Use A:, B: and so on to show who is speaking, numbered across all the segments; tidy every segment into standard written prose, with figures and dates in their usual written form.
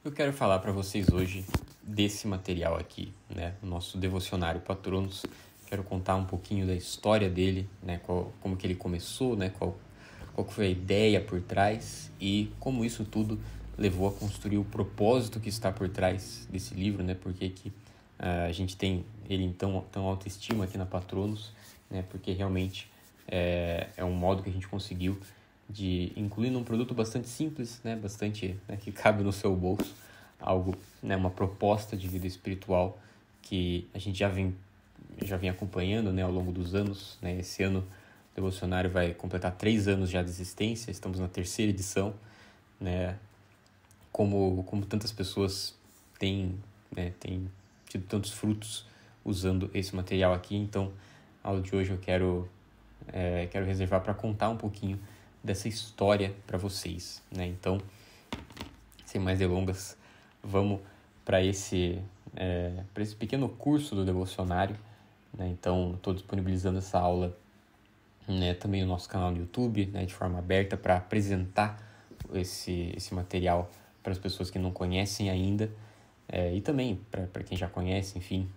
A: Eu quero falar para vocês hoje desse material aqui, né? O nosso devocionário Patronos. Quero contar um pouquinho da história dele, né? Como que ele começou, né? Qual que foi a ideia por trás e como isso tudo levou a construir o propósito que está por trás desse livro, né? Porque que a gente tem ele em tão autoestima aqui na Patronos, né? Porque realmente é um modo que a gente conseguiu de incluir num produto bastante simples, né, bastante, né, que cabe no seu bolso, algo, né, uma proposta de vida espiritual que a gente já vem acompanhando, né, ao longo dos anos, né. Esse ano o devocionário vai completar 3 anos já de existência, estamos na 3ª edição, né. Como tantas pessoas têm, né, têm tido tantos frutos usando esse material aqui. Então, a aula de hoje eu quero reservar para contar um pouquinho dessa história para vocês, né? Então, sem mais delongas, vamos para esse pequeno curso do devocionário, né? Então, estou disponibilizando essa aula, né, também no nosso canal no YouTube, né, de forma aberta para apresentar esse material para as pessoas que não conhecem ainda, e também para quem já conhece, enfim,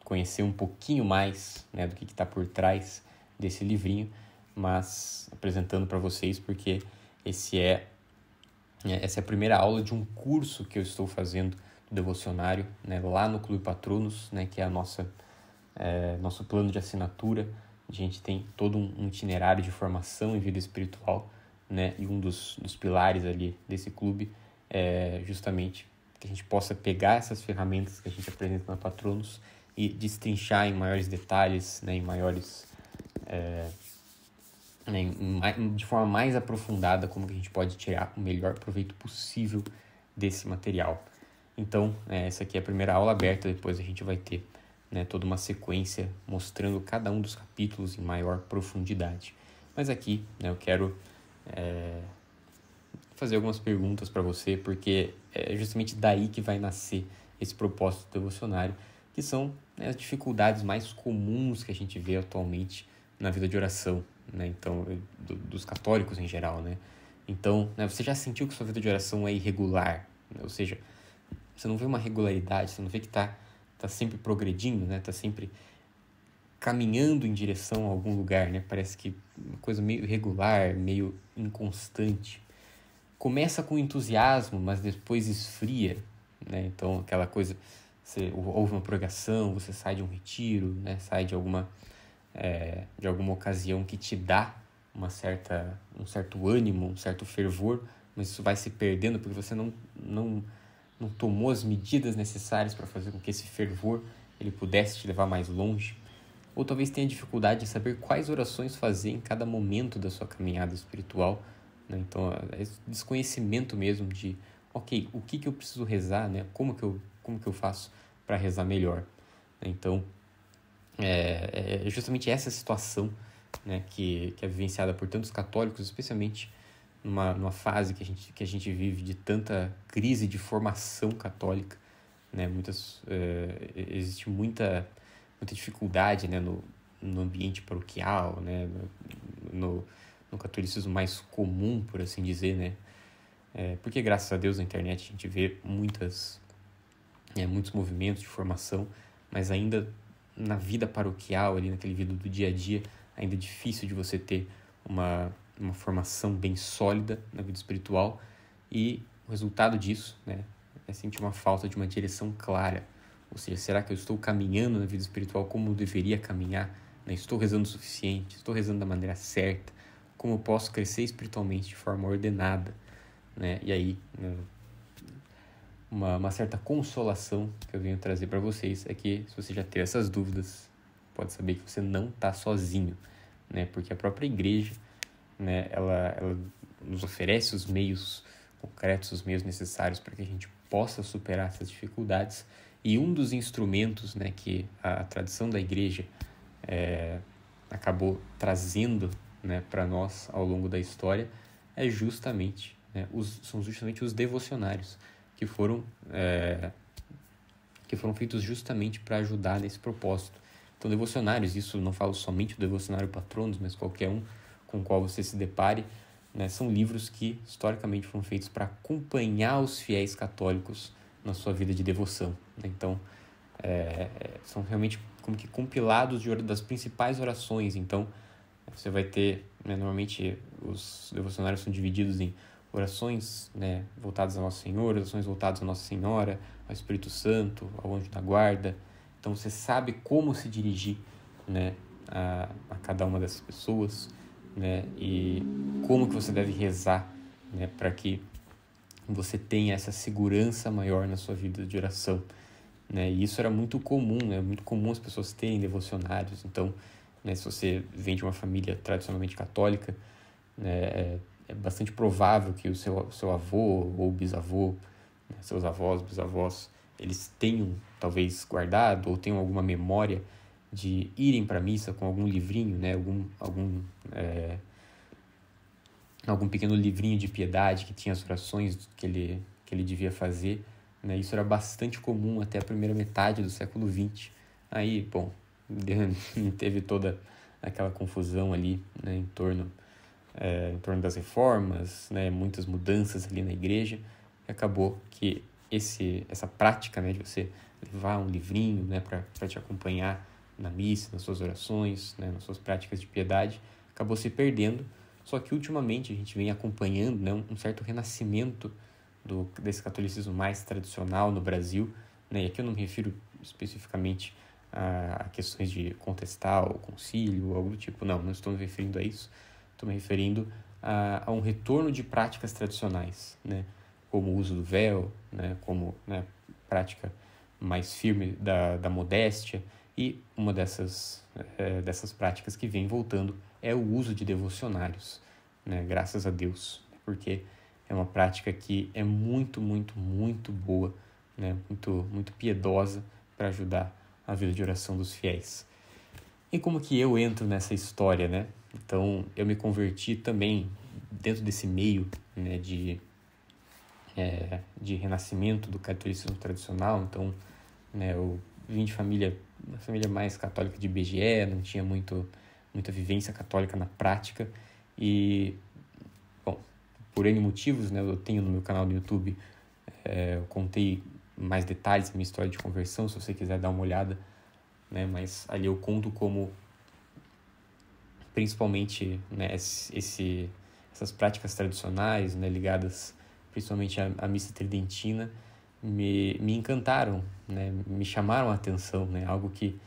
A: conhecer um pouquinho mais, né, do que está por trás desse livrinho, mas apresentando para vocês porque essa é a primeira aula de um curso que eu estou fazendo do devocionário, né, lá no Clube Patronos, né, que é nosso plano de assinatura. A gente tem todo um itinerário de formação em vida espiritual, né, e um dos pilares ali desse clube é justamente que a gente possa pegar essas ferramentas que a gente apresenta na Patronos e destrinchar em maiores detalhes, né, em maiores de forma mais aprofundada como que a gente pode tirar o melhor proveito possível desse material. Então, essa aqui é a primeira aula aberta, depois a gente vai ter, né, toda uma sequência mostrando cada um dos capítulos em maior profundidade. Mas aqui, né, eu quero fazer algumas perguntas para você, porque é justamente daí que vai nascer esse propósito devocionário, que são, né, as dificuldades mais comuns que a gente vê atualmente na vida de oração, né? Então, dos católicos em geral, né? Então, né, você já sentiu que sua vida de oração é irregular, né? Ou seja, você não vê uma regularidade, você não vê que tá sempre progredindo, né? Tá sempre caminhando em direção a algum lugar, né? Parece que uma coisa meio irregular, meio inconstante. Começa com entusiasmo, mas depois esfria, né? Então, aquela coisa, você ouve uma pregação, você sai de um retiro, né? Sai de alguma ocasião que te dá um certo ânimo, um certo fervor, mas isso vai se perdendo porque você não tomou as medidas necessárias para fazer com que esse fervor ele pudesse te levar mais longe. Ou talvez tenha dificuldade de saber quais orações fazer em cada momento da sua caminhada espiritual, né? Então, é esse desconhecimento mesmo de, ok, o que eu preciso rezar, né? Como que eu faço para rezar melhor? Então, é justamente essa situação, né, que é vivenciada por tantos católicos, especialmente numa fase que a gente vive de tanta crise de formação católica, né? Existe muita dificuldade, né, no ambiente paroquial, né, no catolicismo mais comum, por assim dizer, né? Porque graças a Deus na internet a gente vê muitos movimentos de formação, mas ainda na vida paroquial, ali naquele vida do dia a dia, ainda é difícil de você ter uma formação bem sólida na vida espiritual, e o resultado disso, né, é sentir uma falta de uma direção clara. Ou seja, será que eu estou caminhando na vida espiritual como eu deveria caminhar? Né? Estou rezando o suficiente? Estou rezando da maneira certa? Como eu posso crescer espiritualmente de forma ordenada? Né? E aí, né, uma certa consolação que eu venho trazer para vocês é que, se você já tem essas dúvidas, pode saber que você não está sozinho, né? Porque a própria igreja, né, ela nos oferece os meios concretos, os meios necessários para que a gente possa superar essas dificuldades, e um dos instrumentos, né, que a tradição da igreja acabou trazendo, né, para nós ao longo da história são justamente os devocionários, que foram feitos justamente para ajudar nesse propósito. Então, devocionários, isso não falo somente do devocionário Patronos, mas qualquer um com o qual você se depare, né, são livros que historicamente foram feitos para acompanhar os fiéis católicos na sua vida de devoção, né? Então, são realmente como que compilados das principais orações. Então, você vai ter, né, normalmente os devocionários são divididos em orações, né, voltadas ao Nosso Senhor, orações voltadas à Nossa Senhora, ao Espírito Santo, ao Anjo da Guarda. Então, você sabe como se dirigir, né, a cada uma dessas pessoas, né, e como que você deve rezar, né, para que você tenha essa segurança maior na sua vida de oração, né? E isso era muito comum, né? Muito comum as pessoas terem devocionários. Então, né, se você vem de uma família tradicionalmente católica, né, é bastante provável que o seu avô ou bisavô, né, seus avós, bisavós, eles tenham talvez guardado ou tenham alguma memória de irem para a missa com algum livrinho, né, algum pequeno livrinho de piedade que tinha as orações que ele devia fazer, né? Isso era bastante comum até a primeira metade do século XX. Aí, bom, teve toda aquela confusão ali, né, em torno das reformas, né, muitas mudanças ali na igreja, e acabou que essa prática, né, de você levar um livrinho, né, para te acompanhar na missa, nas suas orações, né, nas suas práticas de piedade, acabou se perdendo. Só que ultimamente a gente vem acompanhando, né, um certo renascimento desse catolicismo mais tradicional no Brasil, né, e aqui eu não me refiro especificamente a questões de contestar o concílio ou algo do tipo, não estou me referindo a isso, estou me referindo a um retorno de práticas tradicionais, né, como o uso do véu, né, como, né, prática mais firme da modéstia, e uma dessas práticas que vem voltando é o uso de devocionários, né, graças a Deus, porque é uma prática que é muito, muito, muito boa, né, muito, muito piedosa para ajudar a vida de oração dos fiéis. E como que eu entro nessa história, né? Então, eu me converti também dentro desse meio, né, de renascimento do catolicismo tradicional. Então, né, eu vim de uma família mais católica de IBGE, não tinha muita vivência católica na prática. E, bom, por N motivos, né, eu tenho no meu canal do YouTube, eu contei mais detalhes da minha história de conversão, se você quiser dar uma olhada, né, mas ali eu conto como, principalmente, né, essas práticas tradicionais, né, ligadas principalmente à missa tridentina, me encantaram, né, me chamaram a atenção, né, algo que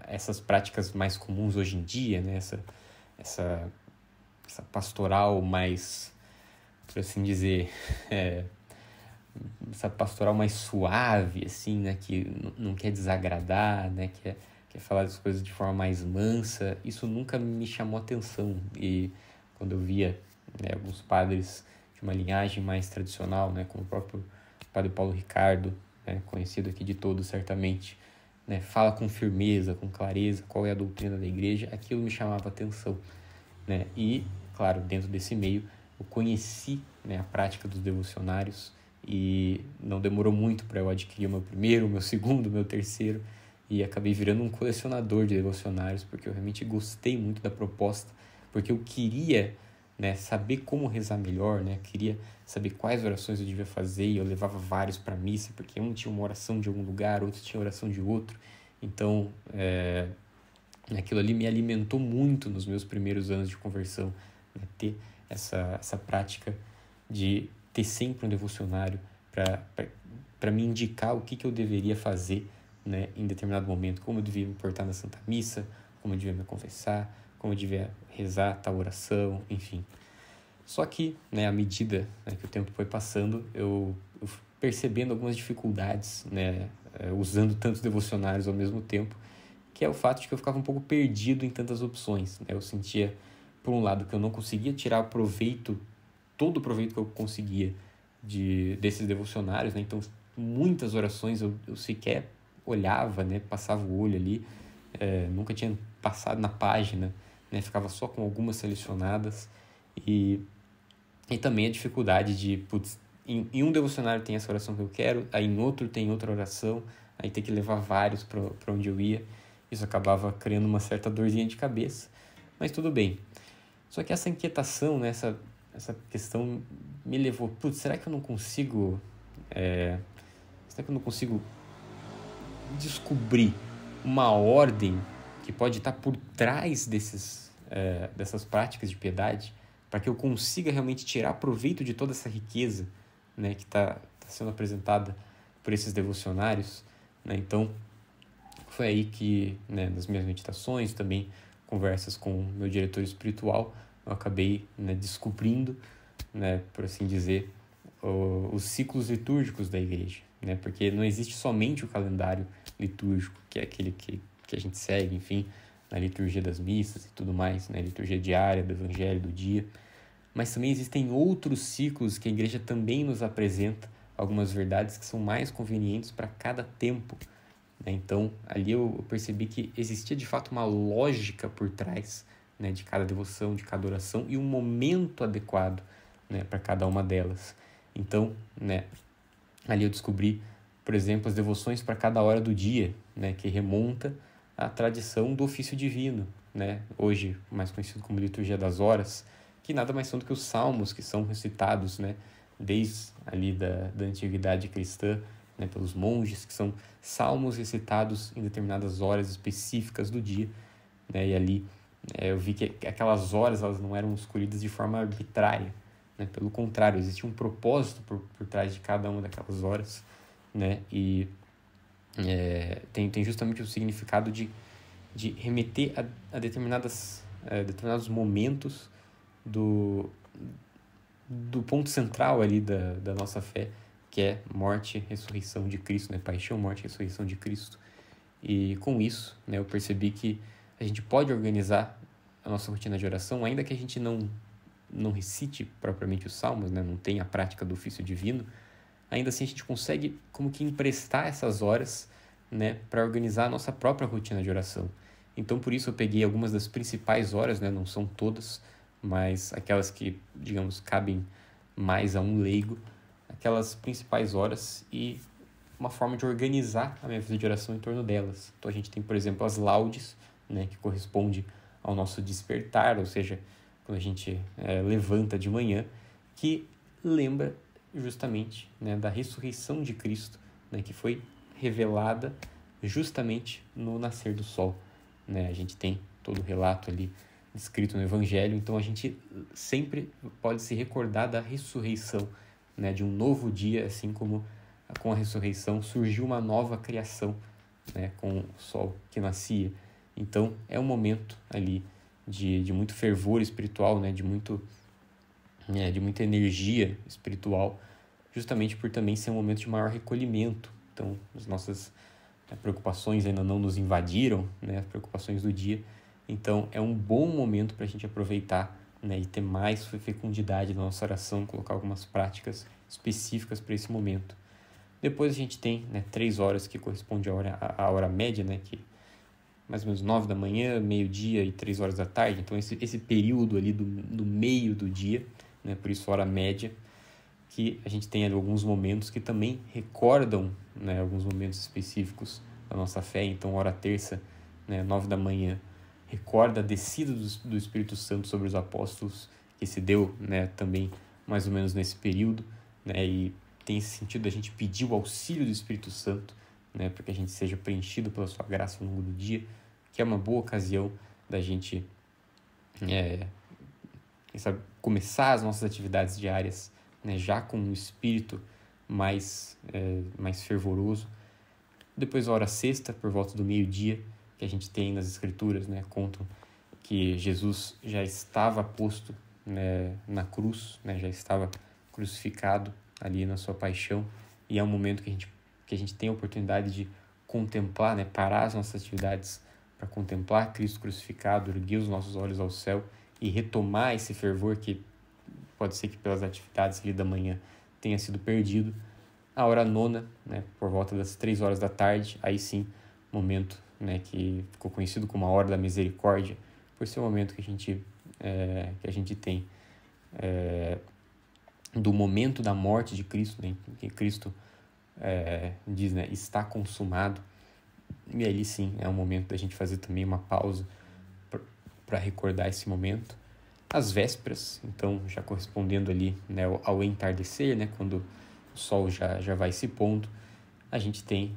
A: essas práticas mais comuns hoje em dia, né, essa pastoral mais, por assim dizer, essa pastoral mais suave, assim, né, que não quer desagradar, né, quer falar das coisas de forma mais mansa, isso nunca me chamou atenção. E quando eu via, né, alguns padres de uma linhagem mais tradicional, né, como o próprio Padre Paulo Ricardo, né, conhecido aqui de todos certamente, né, fala com firmeza, com clareza qual é a doutrina da igreja, aquilo me chamava atenção, né? E, claro, dentro desse meio, eu conheci, né, a prática dos devocionários, e não demorou muito para eu adquirir o meu primeiro, o meu segundo, o meu terceiro, e acabei virando um colecionador de devocionários, porque eu realmente gostei muito da proposta, porque eu queria, né, saber como rezar melhor, né, queria saber quais orações eu devia fazer, e eu levava vários para a missa, porque um tinha uma oração de algum lugar, outro tinha oração de outro. Então, aquilo ali me alimentou muito nos meus primeiros anos de conversão, né, ter essa prática de ter sempre um devocionário para me indicar o que eu deveria fazer, né, em determinado momento, como eu devia me portar na Santa Missa, como eu devia me confessar, como eu devia rezar tal oração, enfim. Só que, né, à medida, né, que o tempo foi passando, eu fui percebendo algumas dificuldades, né, usando tantos devocionários ao mesmo tempo, que é o fato de que eu ficava um pouco perdido em tantas opções, né? Eu sentia, por um lado, que eu não conseguia tirar todo o proveito que eu conseguia desses devocionários, né? Então, muitas orações eu sequer olhava, né? Passava o olho ali, nunca tinha passado na página, né? Ficava só com algumas selecionadas, e também a dificuldade de, putz, em um devocionário tem essa oração que eu quero, aí em outro tem outra oração, aí ter que levar vários para onde eu ia. Isso acabava criando uma certa dorzinha de cabeça, mas tudo bem. Só que essa inquietação, né, essa questão me levou, putz, será que eu não consigo descobrir uma ordem que pode estar por trás dessas práticas de piedade, para que eu consiga realmente tirar proveito de toda essa riqueza, né, que está sendo apresentada por esses devocionários, né? Então, foi aí que, né, nas minhas meditações, também conversas com o meu diretor espiritual, eu acabei, né, descobrindo, né, por assim dizer, os ciclos litúrgicos da igreja, né? Porque não existe somente o calendário litúrgico, que é aquele que a gente segue, enfim, na liturgia das missas e tudo mais, né? Liturgia diária, do evangelho, do dia. Mas também existem outros ciclos que a igreja também nos apresenta, algumas verdades que são mais convenientes para cada tempo, né? Então, ali eu percebi que existia de fato uma lógica por trás, né, de cada devoção, de cada oração e um momento adequado, né, para cada uma delas. Então, né, ali eu descobri, por exemplo, as devoções para cada hora do dia, né, que remonta à tradição do ofício divino, né, hoje mais conhecido como liturgia das horas, que nada mais são do que os salmos que são recitados, né, desde ali da antiguidade cristã, né, pelos monges, que são salmos recitados em determinadas horas específicas do dia, né, e ali eu vi que aquelas horas elas não eram escolhidas de forma arbitrária, né? Pelo contrário, existia um propósito por trás de cada uma daquelas horas, né? E tem justamente o significado de remeter a determinados momentos do ponto central ali da nossa fé, que é morte e ressurreição de Cristo, né? Paixão, morte e ressurreição de Cristo. E com isso, né, eu percebi que a gente pode organizar a nossa rotina de oração, ainda que a gente não recite propriamente os salmos, né, não tenha a prática do ofício divino, ainda assim a gente consegue como que emprestar essas horas, né, para organizar a nossa própria rotina de oração. Então, por isso eu peguei algumas das principais horas, né, não são todas, mas aquelas que, digamos, cabem mais a um leigo, aquelas principais horas e uma forma de organizar a minha vida de oração em torno delas. Então a gente tem, por exemplo, as laudes, né, que corresponde ao nosso despertar, ou seja, quando a gente levanta de manhã, que lembra justamente, né, da ressurreição de Cristo, né, que foi revelada justamente no nascer do sol, né? A gente tem todo o relato ali descrito no Evangelho, então a gente sempre pode se recordar da ressurreição, né, de um novo dia, assim como com a ressurreição surgiu uma nova criação, né, com o sol que nascia. Então é um momento ali de muito fervor espiritual, né, de muita energia espiritual, justamente por também ser um momento de maior recolhimento. Então as nossas preocupações ainda não nos invadiram, né, as preocupações do dia. Então é um bom momento para a gente aproveitar, né, e ter mais fecundidade na nossa oração, colocar algumas práticas específicas para esse momento. Depois a gente tem, né, 3 horas, que corresponde à hora média, né, que mais ou menos 9 da manhã, meio-dia e 3 horas da tarde. Então esse período ali do meio do dia, né, por isso hora média, que a gente tem ali alguns momentos que também recordam, né, alguns momentos específicos da nossa fé. Então hora terça, né, 9 da manhã, recorda a descida do Espírito Santo sobre os apóstolos, que se deu, né, também mais ou menos nesse período, né, e tem esse sentido da gente pedir o auxílio do Espírito Santo, né, para que a gente seja preenchido pela sua graça ao longo do dia, que é uma boa ocasião da gente começar as nossas atividades diárias, né, já com um espírito mais fervoroso. Depois a hora sexta, por volta do meio-dia, que a gente tem nas Escrituras, né, contam que Jesus já estava posto, né, na cruz, né, já estava crucificado ali na sua paixão, e é um momento que a gente tem a oportunidade de contemplar, né, parar as nossas atividades para contemplar Cristo crucificado, erguer os nossos olhos ao céu e retomar esse fervor que pode ser que pelas atividades ali da manhã tenha sido perdido. A hora nona, né, por volta das 3 horas da tarde, aí sim, momento, né, que ficou conhecido como a hora da misericórdia, por ser o momento que a gente tem do momento da morte de Cristo, né, que Cristo diz, né, está consumado. E ali sim é um momento da gente fazer também uma pausa para recordar esse momento. as vésperas, então já correspondendo ali, né, ao entardecer, né, quando o sol já vai se pondo, a gente tem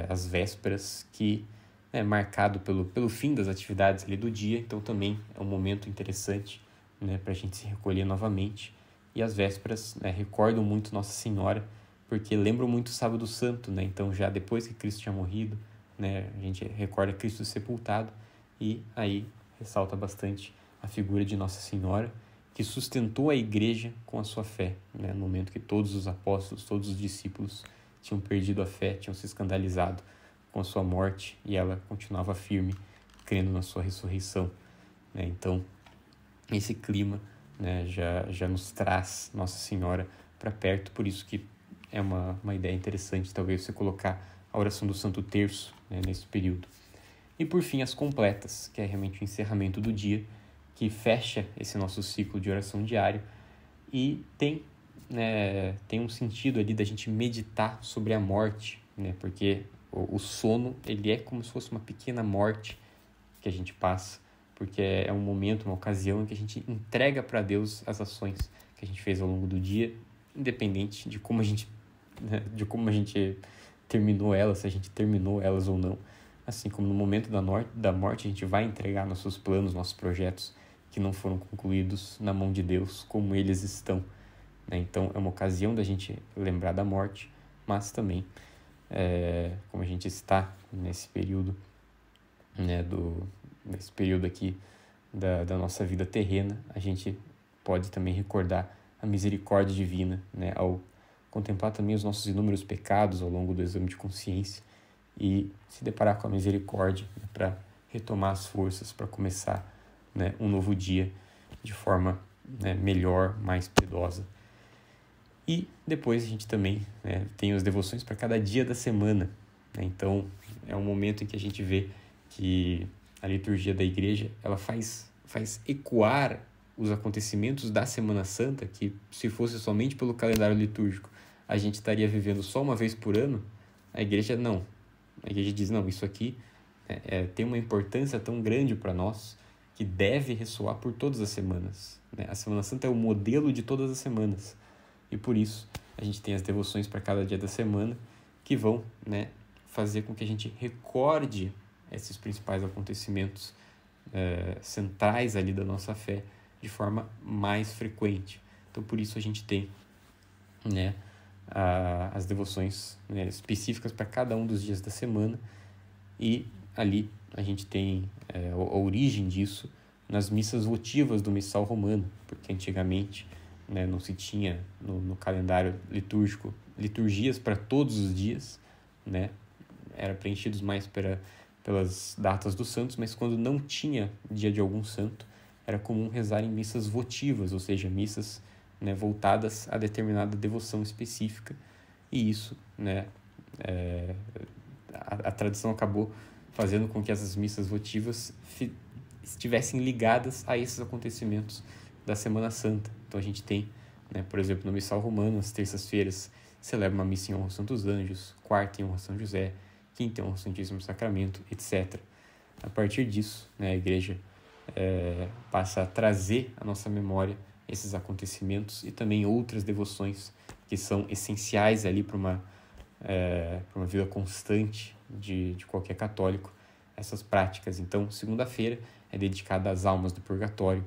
A: as vésperas que é marcado pelo fim das atividades ali do dia, então também é um momento interessante, né, para a gente se recolher novamente. E as vésperas, né, recordam muito Nossa Senhora, porque lembram muito o Sábado Santo, né, então já depois que Cristo tinha morrido, né, a gente recorda Cristo sepultado e aí ressalta bastante a figura de Nossa Senhora, que sustentou a igreja com a sua fé, né, no momento que todos os apóstolos, todos os discípulos tinham perdido a fé, tinham se escandalizado com a sua morte e ela continuava firme, crendo na sua ressurreição, né? Então, esse clima, né, já nos traz Nossa Senhora para perto, por isso que é uma ideia interessante, talvez, você colocar a oração do Santo Terço, né, nesse período. E, por fim, as completas, que é realmente o encerramento do dia, que fecha esse nosso ciclo de oração diário e tem um sentido ali da gente meditar sobre a morte, né? Porque o sono, ele é como se fosse uma pequena morte que a gente passa, porque é um momento, uma ocasião em que a gente entrega para Deus as ações que a gente fez ao longo do dia, independente de como a gente, né, terminou elas, se a gente terminou elas ou não. Assim como no momento da morte, a gente vai entregar nossos planos, nossos projetos que não foram concluídos na mão de Deus, como eles estão, né? Então, é uma ocasião da gente lembrar da morte, mas também, como a gente está nesse período, né, nesse período aqui da nossa vida terrena, a gente pode também recordar a misericórdia divina, né, ao contemplar também os nossos inúmeros pecados ao longo do exame de consciência e se deparar com a misericórdia, né, para retomar as forças, para começar, né, um novo dia de forma, né, melhor, mais piedosa. E depois a gente também, né, tem as devoções para cada dia da semana, né? Então, é um momento em que a gente vê que a liturgia da igreja ela faz ecoar os acontecimentos da Semana Santa, que se fosse somente pelo calendário litúrgico, a gente estaria vivendo só uma vez por ano. A igreja não. A igreja diz, não, isso aqui tem uma importância tão grande para nós que deve ressoar por todas as semanas, né? A Semana Santa é o modelo de todas as semanas. E por isso a gente tem as devoções para cada dia da semana que vão, né, fazer com que a gente recorde esses principais acontecimentos centrais ali da nossa fé de forma mais frequente. Então por isso a gente tem, né, as devoções, né, específicas para cada um dos dias da semana e ali a gente tem a origem disso nas missas votivas do missal romano, porque antigamente, né, não se tinha no calendário litúrgico liturgias para todos os dias, né? Era preenchidos mais pelas datas dos santos, mas quando não tinha dia de algum santo, era comum rezar em missas votivas, ou seja, missas, né, voltadas a determinada devoção específica, e isso, né, a tradição acabou fazendo com que essas missas votivas estivessem ligadas a esses acontecimentos da Semana Santa. Então a gente tem, né, por exemplo, no Missal Romano, às terças-feiras, celebra uma missa em honra aos Santos Anjos, quarta em honra a São José, quinta em honra ao Santíssimo Sacramento, etc. A partir disso, né, a Igreja passa a trazer à nossa memória esses acontecimentos e também outras devoções que são essenciais ali para uma vida constante de qualquer católico, essas práticas. Então, segunda-feira é dedicada às almas do purgatório,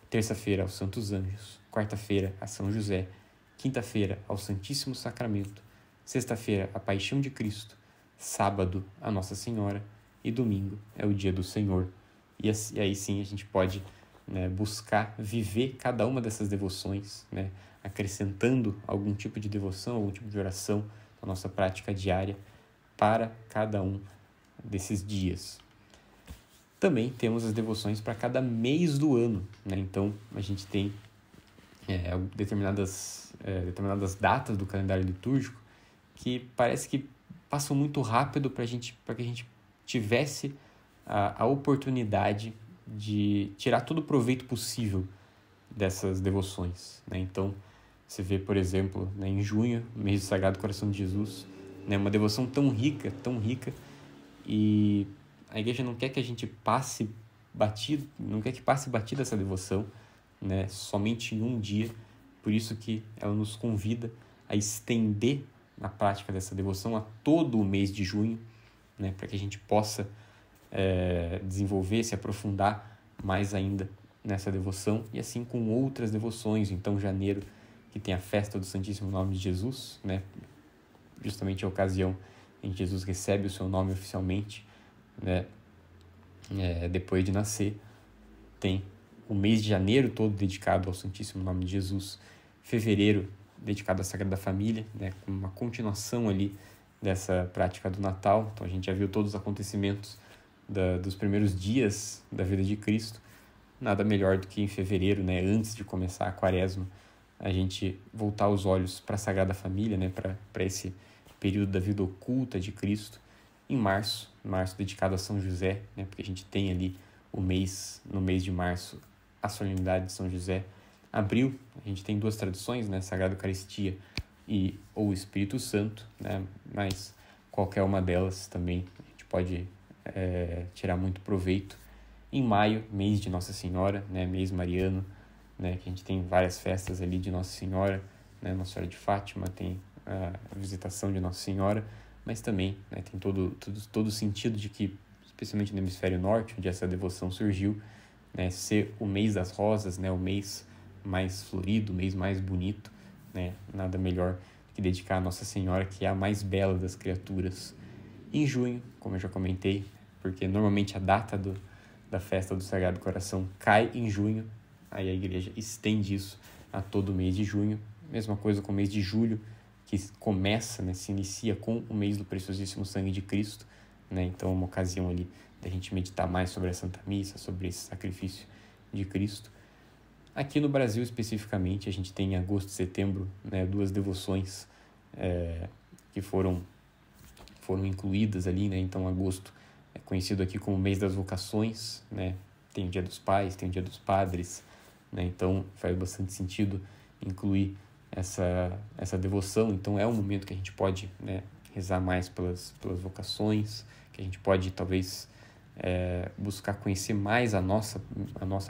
A: terça-feira aos Santos Anjos, quarta-feira a São José, quinta-feira ao Santíssimo Sacramento, sexta-feira a Paixão de Cristo, sábado a Nossa Senhora e domingo é o dia do Senhor. E aí sim a gente pode, né, buscar viver cada uma dessas devoções, né, acrescentando algum tipo de devoção, algum tipo de oração na nossa prática diária para cada um desses dias. Também temos as devoções para cada mês do ano, né? Então a gente tem determinadas datas do calendário litúrgico que parece que passam muito rápido para que a gente tivesse a oportunidade de tirar todo o proveito possível dessas devoções, né? Então você vê, por exemplo, né, em junho, mês do Sagrado Coração de Jesus, né, uma devoção tão rica, e a igreja não quer que a gente passe batido, não quer que passe batida essa devoção, né, somente em um dia. Por isso que ela nos convida a estender a prática dessa devoção a todo o mês de junho, né, para que a gente possa desenvolver, se aprofundar mais ainda nessa devoção, e assim com outras devoções. Então, janeiro, que tem a festa do Santíssimo Nome de Jesus, né, justamente a ocasião em que Jesus recebe o seu nome oficialmente, né, depois de nascer. Tem o mês de janeiro todo dedicado ao Santíssimo Nome de Jesus, fevereiro dedicado à Sagrada Família, né, com uma continuação ali dessa prática do Natal. Então a gente já viu todos os acontecimentos dos primeiros dias da vida de Cristo. Nada melhor do que em fevereiro, né, antes de começar a Quaresma, a gente voltar os olhos para a Sagrada Família, né, para esse período da vida oculta de Cristo. Em março dedicado a São José, né, porque a gente tem ali no mês de março, a solenidade de São José. Abril, a gente tem duas tradições, né, Sagrada Eucaristia ou Espírito Santo, né, mas qualquer uma delas também a gente pode tirar muito proveito. Em maio, mês de Nossa Senhora, né, mês mariano, né, que a gente tem várias festas ali de Nossa Senhora, né, Nossa Senhora de Fátima, tem a visitação de Nossa Senhora, mas também, né, tem todo o sentido de que, especialmente no hemisfério norte, onde essa devoção surgiu, né, ser o mês das rosas, né, o mês mais florido, o mês mais bonito, né, nada melhor que dedicar a Nossa Senhora, que é a mais bela das criaturas. Em junho, como eu já comentei, porque normalmente a data da festa do Sagrado Coração cai em junho, aí a igreja estende isso a todo o mês de junho. Mesma coisa com o mês de julho, que começa, né, se inicia com o mês do Preciosíssimo Sangue de Cristo, né, então é uma ocasião ali da gente meditar mais sobre a Santa Missa, sobre esse sacrifício de Cristo. Aqui no Brasil, especificamente, a gente tem em agosto e setembro, né, duas devoções que foram incluídas ali, né? Então, agosto é conhecido aqui como mês das vocações, né? Tem o Dia dos Pais, tem o Dia dos Padres, né? Então, faz bastante sentido incluir essa devoção. Então, é um momento que a gente pode, né, rezar mais pelas vocações, que a gente pode, talvez, buscar conhecer mais a nossa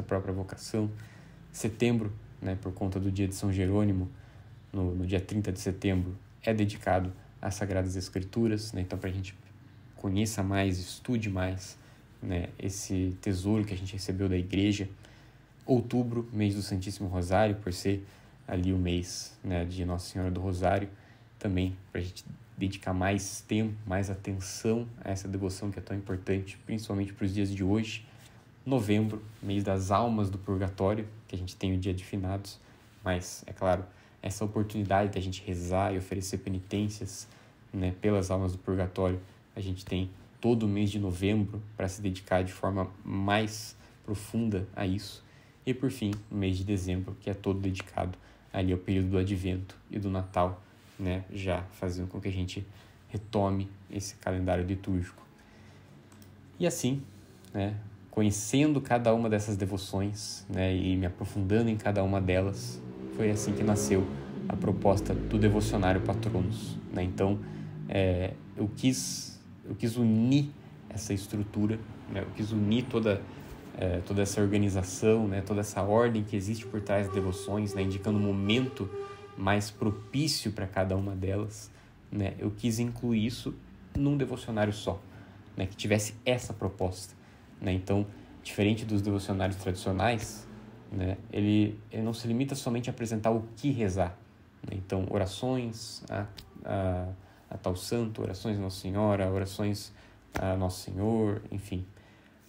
A: própria vocação. Setembro, né, por conta do dia de São Jerônimo, no dia 30 de setembro, é dedicado às Sagradas Escrituras, né? Então, para a gente conheça mais, estude mais, né, esse tesouro que a gente recebeu da igreja. Outubro, mês do Santíssimo Rosário, por ser ali o mês, né, de Nossa Senhora do Rosário, também para a gente dedicar mais tempo, mais atenção a essa devoção que é tão importante, principalmente para os dias de hoje. Novembro, mês das almas do purgatório, que a gente tem o dia de finados, mas, é claro, essa oportunidade da gente rezar e oferecer penitências, né, pelas almas do purgatório, a gente tem todo o mês de novembro para se dedicar de forma mais profunda a isso. E, por fim, o mês de dezembro, que é todo dedicado ali ao período do Advento e do Natal, né, já fazendo com que a gente retome esse calendário litúrgico. E assim, né, conhecendo cada uma dessas devoções, né, e me aprofundando em cada uma delas, foi assim que nasceu a proposta do Devocionário Patronus, né? Então, eu quis unir essa estrutura, né? Eu quis unir toda essa organização, né? Toda essa ordem que existe por trás das devoções, né? Indicando um momento mais propício para cada uma delas, né? Eu quis incluir isso num devocionário só, né? Que tivesse essa proposta, né? Então, diferente dos devocionários tradicionais, né, ele não se limita somente a apresentar o que rezar, né? Então, orações a tal santo, orações a Nossa Senhora, orações a Nosso Senhor, enfim.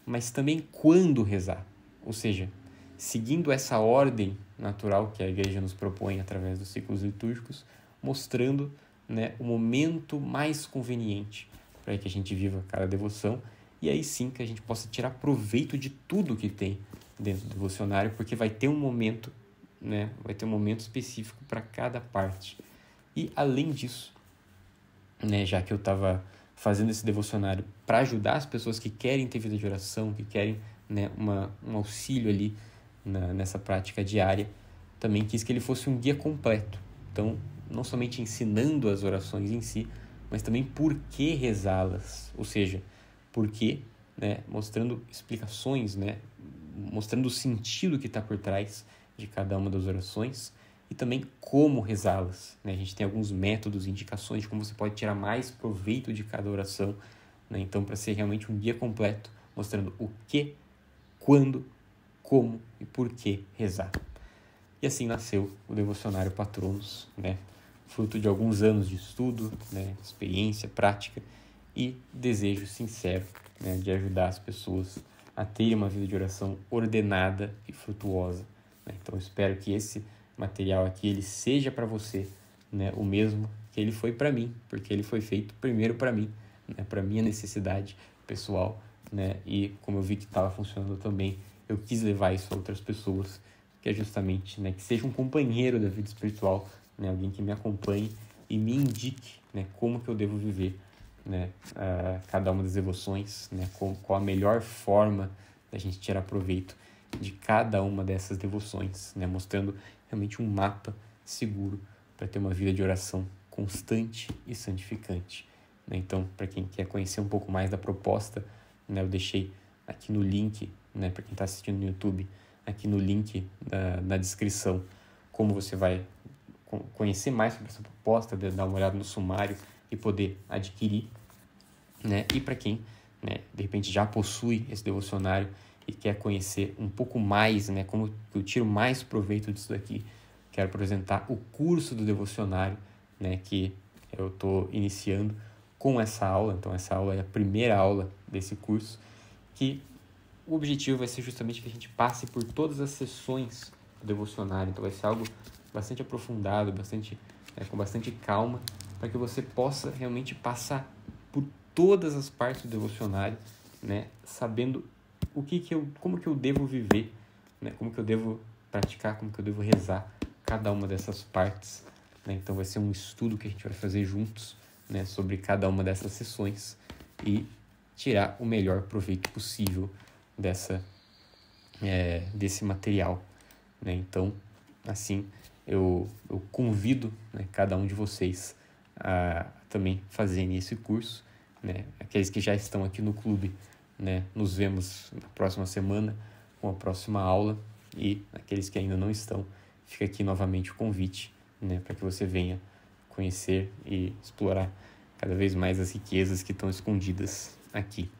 A: Mas também quando rezar, ou seja, seguindo essa ordem natural que a Igreja nos propõe através dos ciclos litúrgicos, mostrando, né, o momento mais conveniente para que a gente viva cada devoção, e aí sim que a gente possa tirar proveito de tudo que tem dentro do devocionário, porque vai ter um momento, né, vai ter um momento específico para cada parte. E além disso, né, já que eu estava fazendo esse devocionário para ajudar as pessoas que querem ter vida de oração, que querem, né, um auxílio ali nessa prática diária, também quis que ele fosse um guia completo. Então, não somente ensinando as orações em si, mas também por que rezá-las, ou seja, por que, né, mostrando explicações, né, mostrando o sentido que está por trás de cada uma das orações e também como rezá-las, né? A gente tem alguns métodos, indicações de como você pode tirar mais proveito de cada oração, né? Então, para ser realmente um guia completo, mostrando o que, quando, como e por que rezar. E assim nasceu o Devocionário Patronos, né? Fruto de alguns anos de estudo, né? Experiência, prática e desejo sincero, né? De ajudar as pessoas a terem uma vida de oração ordenada e frutuosa, né? Então, eu espero que esse material aqui ele seja para você, né? O mesmo que ele foi para mim, porque ele foi feito primeiro para mim, né? Para minha necessidade pessoal, né? E como eu vi que estava funcionando também, eu quis levar isso a outras pessoas, que é justamente, né, que seja um companheiro da vida espiritual, né, alguém que me acompanhe e me indique, né, como que eu devo viver, né, cada uma das devoções, né, qual a melhor forma da gente tirar proveito de cada uma dessas devoções, né, mostrando realmente um mapa seguro para ter uma vida de oração constante e santificante, né? Então, para quem quer conhecer um pouco mais da proposta, né, eu deixei aqui no link, né, para quem está assistindo no YouTube, aqui no link na descrição, como você vai conhecer mais sobre essa proposta, dar uma olhada no sumário e poder adquirir, né? E para quem, né, de repente já possui esse devocionário e quer conhecer um pouco mais, né, como eu tiro mais proveito disso daqui, quero apresentar o curso do devocionário, né, que eu estou iniciando com essa aula. Então, essa aula é a primeira aula desse curso, que o objetivo vai ser justamente que a gente passe por todas as sessões do devocionário. Então, vai ser algo bastante aprofundado, com bastante calma, para que você possa realmente passar por todas as partes do devocionário, né, sabendo como que eu devo viver, né, como que eu devo praticar, como que eu devo rezar cada uma dessas partes, né? Então, vai ser um estudo que a gente vai fazer juntos, né, sobre cada uma dessas sessões e tirar o melhor proveito possível desse material, né? Então, assim, eu convido, né, cada um de vocês a também fazerem esse curso, né? Aqueles que já estão aqui no clube, né, nos vemos na próxima semana com a próxima aula, e aqueles que ainda não estão, fica aqui novamente o convite, né, para que você venha conhecer e explorar cada vez mais as riquezas que estão escondidas aqui.